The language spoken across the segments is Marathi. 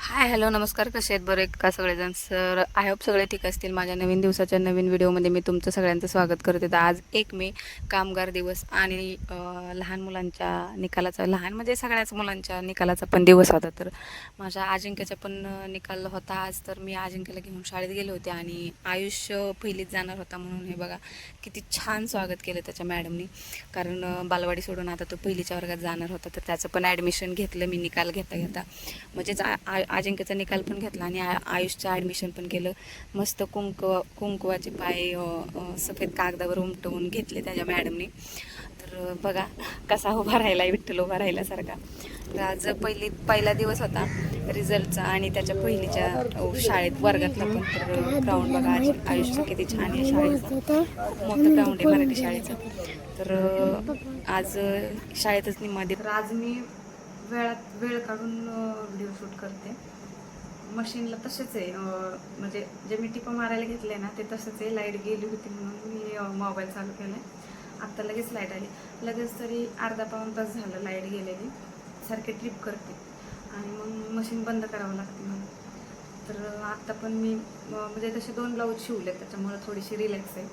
हाय हॅलो नमस्कार. कसे आहेत? बरे का सगळेजण? सर आय होप सगळे ठीक असतील. माझ्या नवीन दिवसाच्या नवीन व्हिडिओमध्ये मी तुमचं सगळ्यांचं स्वागत करते. तर आज 1 मे कामगार दिवस आणि लहान मुलांच्या निकालाचा, लहान म्हणजे सगळ्याच मुलांच्या निकालाचा पण दिवस होता. तर माझ्या अजिंक्यचा पण निकाल होता आज. तर मी अजिंक्यला घेऊन शाळेत गेले होते आणि आयुष्य पहिलीच जाणार होता म्हणून हे बघा किती छान स्वागत केलं त्याच्या मॅडमनी. कारण बालवाडी सोडून आता तो पहिलीच्या वर्गात जाणार होता. तर त्याचं पण ॲडमिशन घेतलं मी निकाल घेता घेता. म्हणजेच अजिंक्यचा निकाल पण घेतला आणि आयुषचं ॲडमिशन पण केलं. मस्त कुंकवाचे पाय सफेद कागदावर उमटवून घेतले त्याच्या मॅडमनी. तर बघा कसा उभा राहिला, विठ्ठल उभा राहिल्यासारखा. तर आज पहिला दिवस होता रिझल्टचा आणि त्याच्या पहिलीच्या शाळेत वर्गातला पण. तर ग्राउंड बघा आयुषचं किती छान आहे शाळेचं. खूप मोठं ग्राउंड आहे मराठी शाळेचं. तर आज शाळेतच निम्मा. तर आज मी वेळ काढून व्हिडिओ शूट करते. मशीनला तसेच आहे, म्हणजे जे मी टिपं मारायला घेतले ना ते तसंच आहे. लाईट गेली होती म्हणून मी मोबाईल चालू केला आहे. आत्ता लगेच लाईट आली. लगेच तरी अर्धा पाऊण तास झालं लाईट गेलेली. सारखे ट्रिप करते आणि मग मशीन बंद करावं लागते मला. तर आत्ता पण मी म्हणजे तसे 2 ब्लाऊज शिवले, त्याच्यामुळे थोडीशी रिलॅक्स आहे.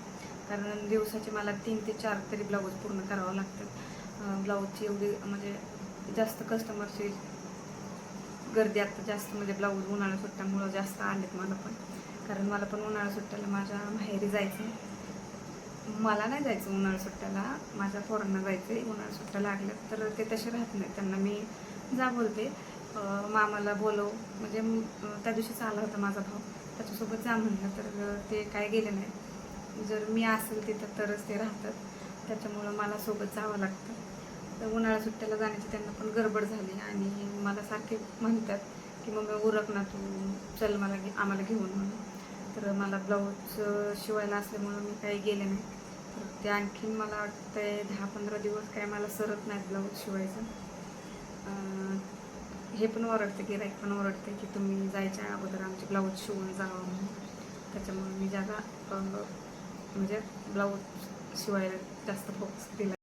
कारण दिवसाचे मला 3 ते 4 तरी ब्लाऊज पूर्ण करावं लागतं. ब्लाऊजची एवढी म्हणजे जास्त कस्टमरची गर्दी आता जास्त, म्हणजे ब्लाऊज उन्हाळ्या सुट्ट्यामुळं जास्त आलेत मला पण. कारण मला पण उन्हाळ्या सुट्ट्याला माझ्या माहेरी जायचं. मला नाही जायचं उन्हाळ्या सुट्ट्याला, माझ्या पोरांना जायचं आहे. उन्हाळ्या सुट्ट्या लागल्यात तर ते तसे राहत नाही. त्यांना मी जा बोलते, मामाला बोलव, म्हणजे त्या दिवशीच आला होता माझा भाऊ, त्याच्यासोबत जा म्हणलं तर ते काय गेले नाही. जर मी असेल तिथं तरच ते राहतात, त्याच्यामुळं मला सोबत जावं लागतं. तर उन्हाळ्या सुट्ट्याला जाण्याची त्यांना पण गडबड झाली आणि मला सारखे म्हणतात की मग उरक ना तू, चल आम्हाला घेऊन म्हणून. तर मला ब्लाऊज शिवायला असल्यामुळं मी काही गेले नाही. तर ते आणखीन मला वाटतंय 10-15 दिवस काय मला सरत नाहीत ब्लाऊज शिवायचं. हे पण ओरडते, गिऱ्हाईक पण ओरडते की तुम्ही जायच्या अगोदर आमचे ब्लाऊज शिवून जावं म्हणून. त्याच्यामुळे मी ज्यादा म्हणजे ब्लाऊज शिवायला जास्त फोकस दिला.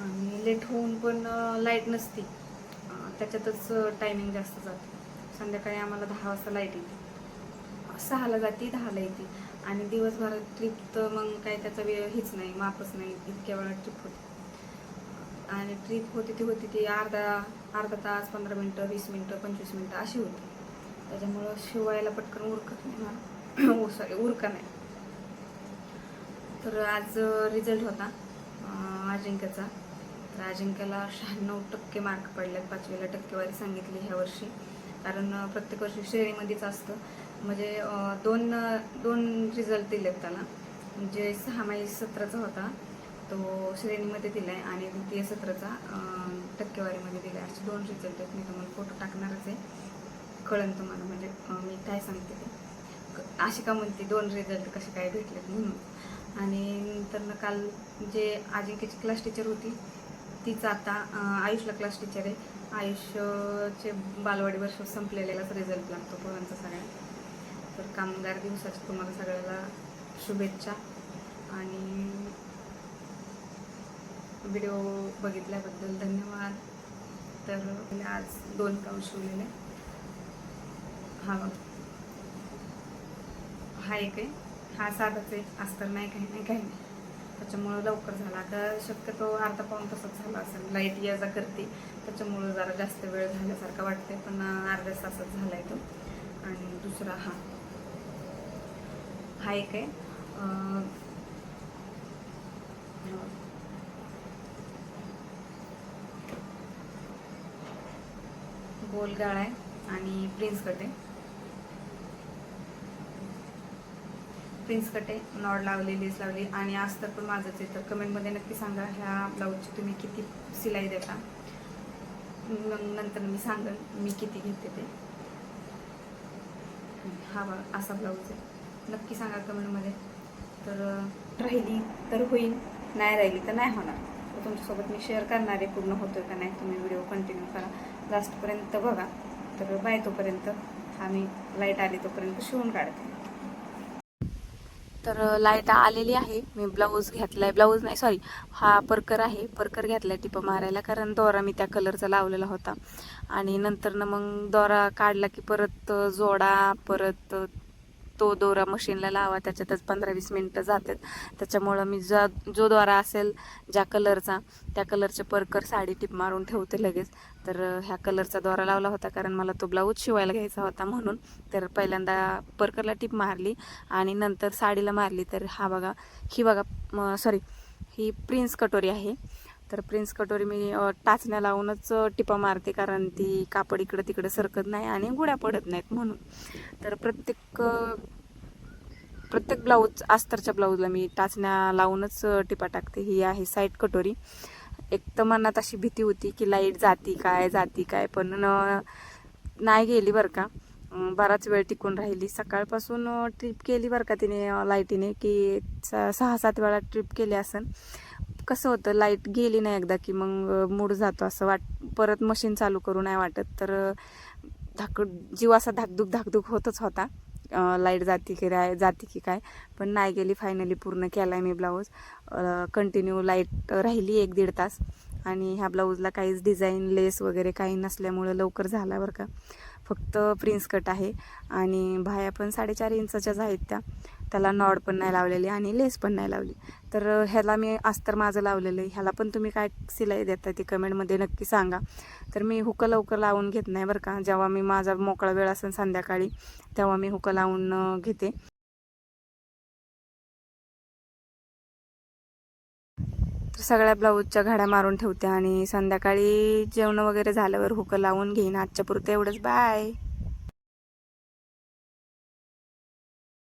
आणि लेट होऊन पण लाईट नसते, त्याच्यातच टायमिंग जास्त जातो. संध्याकाळी आम्हाला 10 वाजता लाईट येते. 6ला जाते, 10ला येते. आणि दिवसभरात ट्रिप तर मग काय त्याचा वेळ हीच नाही, मापच नाही, इतक्या वेळा ट्रिप होते. आणि ट्रिप होती ती अर्धा तास, 15 मिनटं, 20 मिनटं, 25 मिनटं अशी होती. त्याच्यामुळं शिवायला पटकन उरकत नाही मला. सॉरी, उरका नाही. तर आज रिझल्ट होता अजिंक्यचा. तर अजिंक्यला 96% मार्क पडले. 5वीला टक्केवारी सांगितली ह्या वर्षी. कारण प्रत्येक वर्षी श्रेणीमध्येच असतं. म्हणजे दोन रिझल्ट दिलेत त्याला. म्हणजे 6 माई सत्राचा होता तो श्रेणीमध्ये दिला आहे आणि द्वितीय सत्राचा टक्केवारीमध्ये दिला आहे. असे 2 रिझल्ट आहेत. मी तुम्हाला फोटो टाकणारच आहे, कळेल तुम्हाला. म्हणजे मी काय सांगते ते अशी का म्हणते 2 रिझल्ट कसे काय भेटलेत म्हणून. आणि नंतर काल जे अजिंक्यची क्लास टीचर होती तीच आता आयुषला क्लास टीचर आहे. आयुषचे बालवाडी वर्ष संपलेलाच रिझल्ट लागतो पोरांचा सगळ्या. तर कामगार दिवसाच्या तुम्हाला सगळ्याला शुभेच्छा. आणि व्हिडिओ बघितल्याबद्दल धन्यवाद. तर आज 2 ब्लाऊज शिवलेले. हा एक आहे, हा साधाच आहे, अस्तर नाही, काही नाही. त्याच्यामुळं लवकर झाला. आता शक्यतो अर्धा पाऊण तासात झाला असेल. लाईट ये जा करते त्याच्यामुळं जरा जास्त वेळ झाल्यासारखा वाटते, पण अर्ध्या तासात झाला आहे तो. आणि दुसरा हा एक आहे, गोल गाळा आहे आणि प्रिन्स कट आहे. नॉड लावली, लेस लावली आणि अस्तर पण माझंच आहे. तर कमेंटमध्ये नक्की सांगा ह्या ब्लाऊजची तुम्ही किती शिलाई देता. नंतर मी सांगेन मी किती घेते ते. हा असा ब्लाऊज आहे. नक्की सांगा कमेंटमध्ये. तर राहिली तर होईल, नाही राहिली तर नाही होणार. तर तुमच्यासोबत मी शेअर करणार आहे पूर्ण होतो का नाही. तुम्ही व्हिडिओ कंटिन्यू करा, लास्टपर्यंत बघा. तर बाय. तोपर्यंत आम्ही लाईट आली तोपर्यंत शिवून काढते. तर लाईट आलेली आहे. मी ब्लाऊज घेतलाय, ब्लाऊज नाही सॉरी, हा परकर आहे, परकर घेतलाय टिपा मारायला, कारण दोरा मी त्या कलरचा लावलेला होता. आणि नंतर ना मग दोरा काढला की परत जोडा, परत तो दोरा मशीनला लावा, त्याच्यातच 15-20 मिनटं जातात. त्याच्यामुळं मी जो दोरा असेल ज्या कलरचा, त्या कलरचे परकर साडी टिप मारून ठेवते लगेच. तर ह्या कलरचा दोरा लावला होता कारण मला तो ब्लाऊज शिवायला घ्यायचा होता म्हणून. तर पहिल्यांदा परकरला टिप मारली आणि नंतर साडीला मारली. तर हा बघा, ही बघा सॉरी, ही प्रिन्स कटोरी आहे. तर प्रिन्स कटोरी मी टाचण्या लावूनच टिपा मारते, कारण ती कापड इकडं तिकडं सरकत नाही आणि गुड्या पडत नाहीत म्हणून. तर प्रत्येक ब्लाऊज, अस्तरच्या ब्लाऊजला मी टाचण्या लावूनच टिपा टाकते. ही आहे साईड कटोरी. एक तर मनात अशी भीती होती की लाईट जाती काय, पण नाही गेली बरं का. बराच वेळ टिकून राहिली. सकाळपासून ट्रिप केली बरं का तिने लाईटीने, की 6-7 वेळा ट्रिप केली असन. कसं होतं, लाईट गेली नाही एकदा की मग मूड जातो, असं परत मशीन चालू करू नाही वाटत. तर जीव असा धाकधूक होतच होता, लाईट जाती की काय. पण नाही गेली. फायनली पूर्ण केला आहे मी ब्लाऊज. कंटिन्यू लाईट राहिली 1-1.5 तास. आणि ह्या ब्लाऊजला काहीच डिझाईन, लेस वगैरे काही नसल्यामुळे लवकर झाला बरं का. फक्त प्रिन्स कट आहे आणि बाह्या पण 4.5 इंचाच्याच आहेत त्याला नॉड पण नाही लावलेली आणि लेस पण नाही लावली. तर ह्याला मी अस्तर माझं लावलेलं आहे. ह्याला पण तुम्ही काय शिलाई देता ते कमेंटमध्ये नक्की सांगा. तर मी हुकं लवकर लावून घेत नाही बरं का. जेव्हा मी माझा मोकळा वेळ असेल संध्याकाळी, तेव्हा मी हुकं लावून घेते. तर सगळ्या ब्लाऊजच्या घड्या मारून ठेवते आणि संध्याकाळी जेवण वगैरे झाल्यावर हुकं लावून घेईन. आजच्या पुरतं एवढंच. बाय.